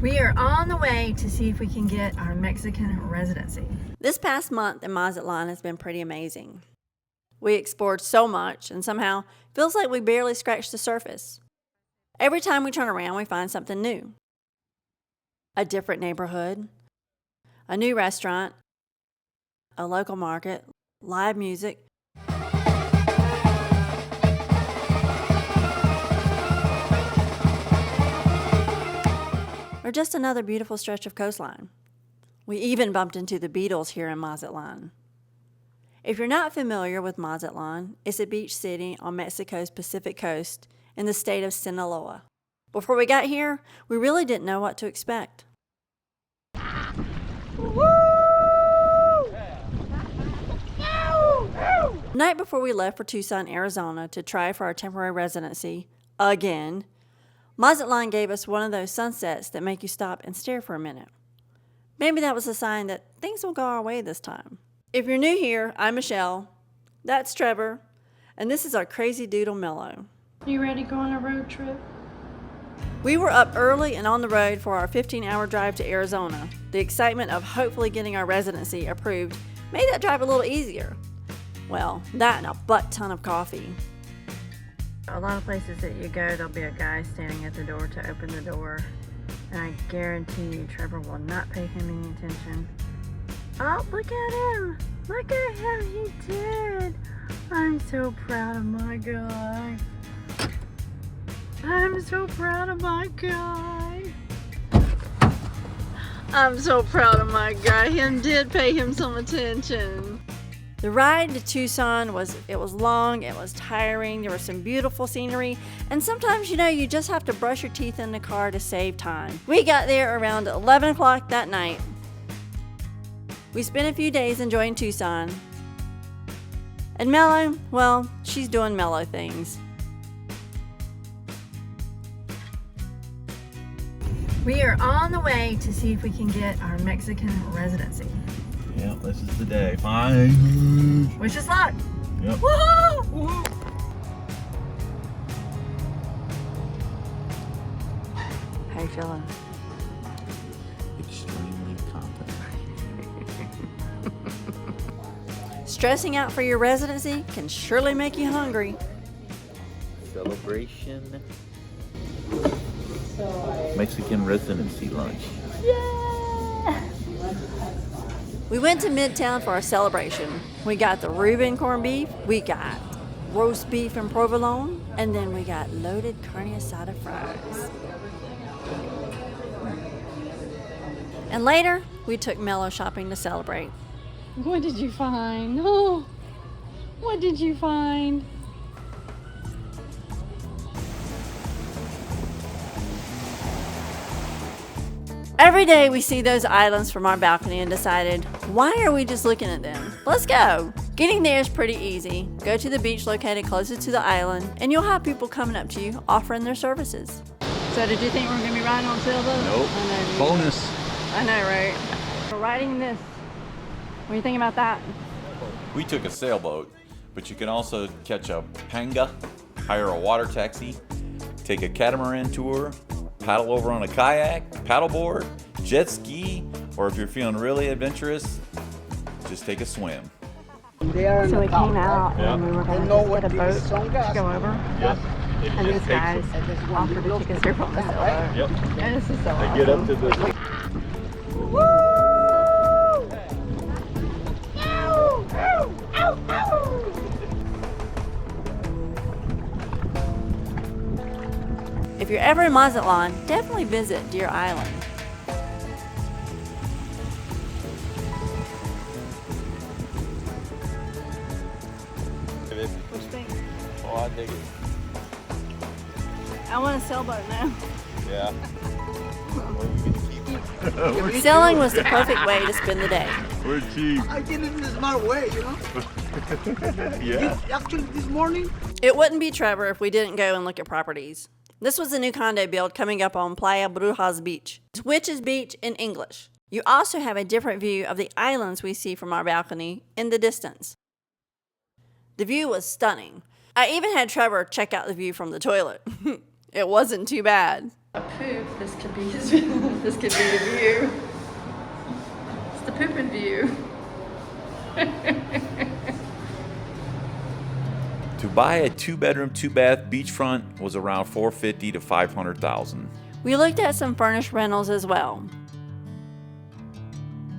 We are on the way to see if we can get our Mexican residency. This past month in Mazatlan has been pretty amazing. We explored so much and somehow feels like we barely scratched the surface. Every time we turn around, we find something new. A different neighborhood, a new restaurant, a local market, live music, or just another beautiful stretch of coastline. We even bumped into the Beatles here in Mazatlan. If you're not familiar with Mazatlan, it's a beach city on Mexico's Pacific coast in the state of Sinaloa. Before we got here, we really didn't know what to expect. The night before we left for Tucson, Arizona to try for our temporary residency, again, Mazatlan gave us one of those sunsets that make you stop and stare for a minute. Maybe that was a sign that things will go our way this time. If you're new here, I'm Michele, that's Trevor, and this is our crazy doodle Mellow. You ready to go on a road trip? We were up early and on the road for our 15-hour drive to Arizona. The excitement of hopefully getting our residency approved made that drive a little easier. Well, that and a butt ton of coffee. A lot of places that you go, there'll be a guy standing at the door to open the door. And I guarantee you Trevor will not pay him any attention. Oh, look at him! Look at him, he did! I'm so proud of my guy. I'm so proud of my guy. I'm so proud of my guy. Him did pay him some attention. The ride to Tucson was long, it was tiring, there was some beautiful scenery, and sometimes, you just have to brush your teeth in the car to save time. We got there around 11 o'clock that night. We spent a few days enjoying Tucson. And Mellow, well, she's doing Mellow things. We are on the way to see if we can get our Mexican residency. Yeah, this is the day. Fine. Wish us luck. Yep. Woohoo! Woohoo! How you feeling? Extremely confident. Stressing out for your residency can surely make you hungry. Celebration. Mexican residency lunch. We went to Midtown for our celebration. We got the Reuben corned beef, we got roast beef and provolone, and then we got loaded carne asada fries. And later, we took Mellow shopping to celebrate. What did you find? Oh, what did you find? Every day we see those islands from our balcony and decided, why are we just looking at them? Let's go. Getting there is pretty easy. Go to the beach located closest to the island and you'll have people coming up to you offering their services. So did you think we were going to be riding on sailboat? Nope. I know. Bonus. I know, right? We're riding this. What do you think about that? We took a sailboat, but you can also catch a panga, hire a water taxi, take a catamaran tour, paddle over on a kayak, paddleboard, jet ski, or if you're feeling really adventurous, just take a swim. So we came out and we were going to get a boat to go over. Yep. And these guys offered to take us here from the sailboat. Yep. And this is so awesome. Get up to the... If you're ever in Mazatlan, definitely visit Deer Island. What you think? Oh, I dig it. I want a sailboat now. Yeah. Sailing was the perfect way to spend the day. We're cheap. I did it in a smart way, Yeah. Actually, this morning, It wouldn't be Trevor if we didn't go and look at properties. This was a new condo build coming up on Playa Brujas Beach, which is beach in English. You also have a different view of the islands we see from our balcony in the distance. The view was stunning. I even had Trevor check out the view from the toilet. It wasn't too bad. A poop, this could be his, this could be the view. It's the pooping view. To buy a 2-bedroom, 2-bath beachfront was around $450,000 to $500,000. We looked at some furnished rentals as well.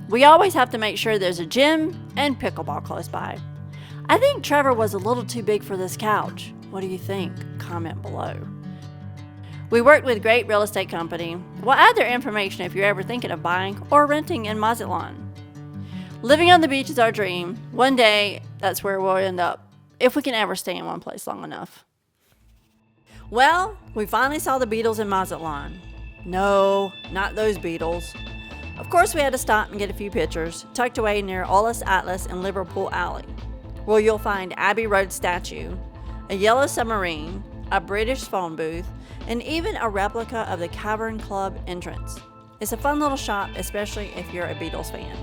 We always have to make sure there's a gym and pickleball close by. I think Trevor was a little too big for this couch. What do you think? Comment below. We worked with a great real estate company. We'll add their information if you're ever thinking of buying or renting in Mazatlan. Living on the beach is our dream. One day, that's where we'll end up, if we can ever stay in one place long enough. Well, we finally saw the Beatles in Mazatlan. No, not those Beatles. Of course, we had to stop and get a few pictures, tucked away near Olas Altas and Liverpool Alley, where you'll find Abbey Road statue, a yellow submarine, a British phone booth, and even a replica of the Cavern Club entrance. It's a fun little shop, especially if you're a Beatles fan.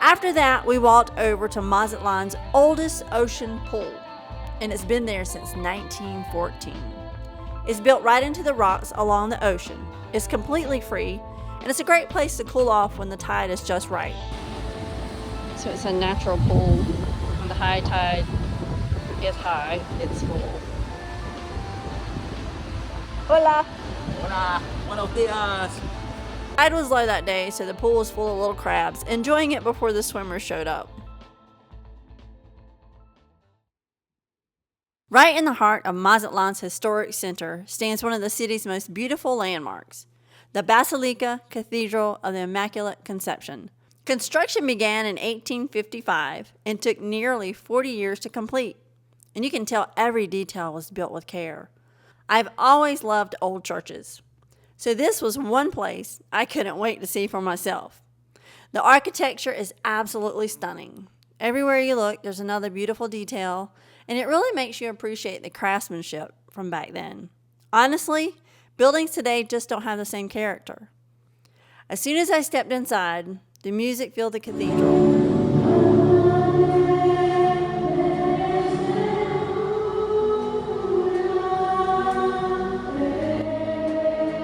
After that, we walked over to Mazatlan's oldest ocean pool, and it's been there since 1914. It's built right into the rocks along the ocean. It's completely free, and it's a great place to cool off when the tide is just right. So it's a natural pool. When the high tide is high, it's full. Hola! Hola, buenos dias. Tide was low that day, so the pool was full of little crabs, enjoying it before the swimmers showed up. Right in the heart of Mazatlan's historic center stands one of the city's most beautiful landmarks, the Basilica Cathedral of the Immaculate Conception. Construction began in 1855 and took nearly 40 years to complete, and you can tell every detail was built with care. I've always loved old churches, so this was one place I couldn't wait to see for myself. The architecture is absolutely stunning. Everywhere you look, there's another beautiful detail, and it really makes you appreciate the craftsmanship from back then. Honestly, buildings today just don't have the same character. As soon as I stepped inside, the music filled the cathedral.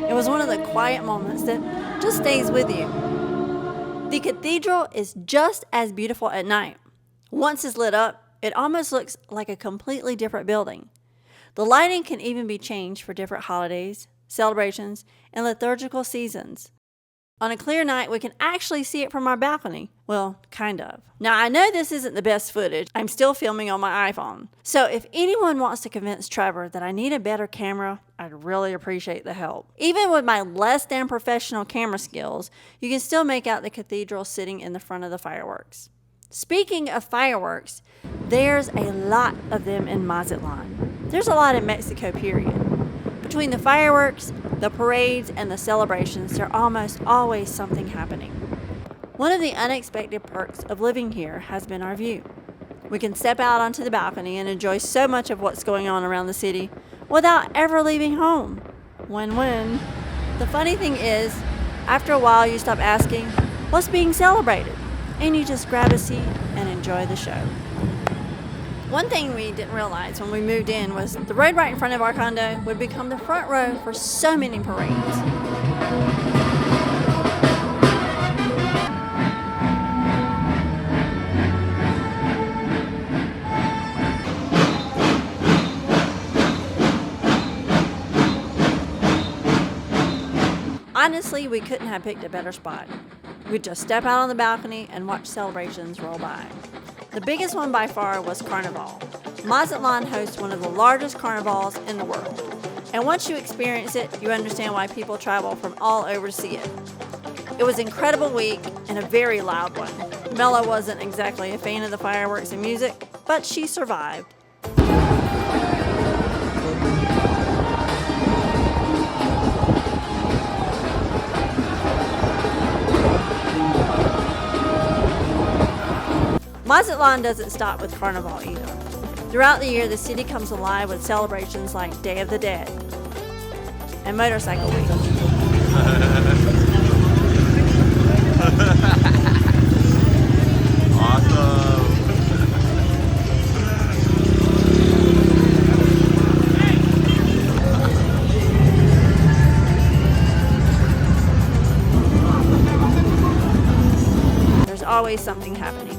It was one of the quiet moments that just stays with you. The cathedral is just as beautiful at night. Once it's lit up, it almost looks like a completely different building. The lighting can even be changed for different holidays, celebrations, and liturgical seasons. On a clear night, we can actually see it from our balcony. Well, kind of. Now, I know this isn't the best footage. I'm still filming on my iPhone. So if anyone wants to convince Trevor that I need a better camera, I'd really appreciate the help. Even with my less than professional camera skills, you can still make out the cathedral sitting in the front of the fireworks. Speaking of fireworks, there's a lot of them in Mazatlan. There's a lot in Mexico, period. Between the fireworks, the parades, and the celebrations, there's almost always something happening. One of the unexpected perks of living here has been our view. We can step out onto the balcony and enjoy so much of what's going on around the city without ever leaving home. Win-win. The funny thing is, after a while you stop asking, what's being celebrated? And you just grab a seat and enjoy the show. One thing we didn't realize when we moved in was the road right in front of our condo would become the front row for so many parades. Honestly, we couldn't have picked a better spot. We'd just step out on the balcony and watch celebrations roll by. The biggest one by far was Carnaval. Mazatlan hosts one of the largest carnivals in the world. And once you experience it, you understand why people travel from all over to see it. It was an incredible week and a very loud one. Mellow wasn't exactly a fan of the fireworks and music, but she survived. Mazatlan doesn't stop with Carnaval either. Throughout the year, the city comes alive with celebrations like Day of the Dead and Motorcycle Week. Awesome. always something happening.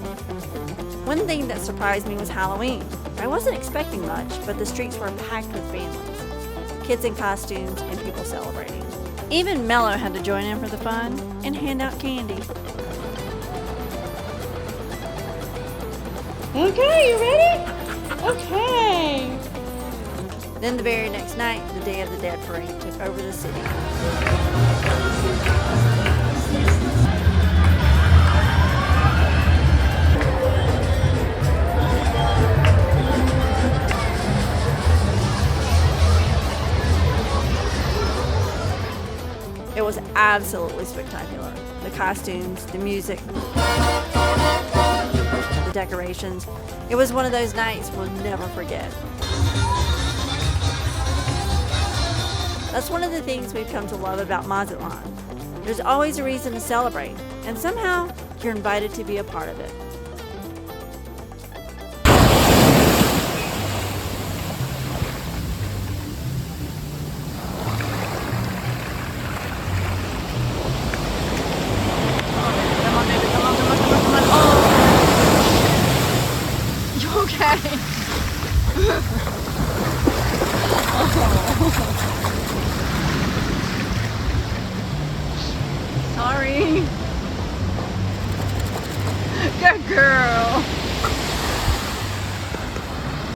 One thing that surprised me was Halloween. I wasn't expecting much, but the streets were packed with families, kids in costumes, and people celebrating. Even Mellow had to join in for the fun and hand out candy. Okay, you ready? Okay. Then the very next night, the Day of the Dead parade took over the city. It was absolutely spectacular. The costumes, the music, the decorations. It was one of those nights we'll never forget. That's one of the things we've come to love about Mazatlan. There's always a reason to celebrate, and somehow you're invited to be a part of it. Sorry. Good girl.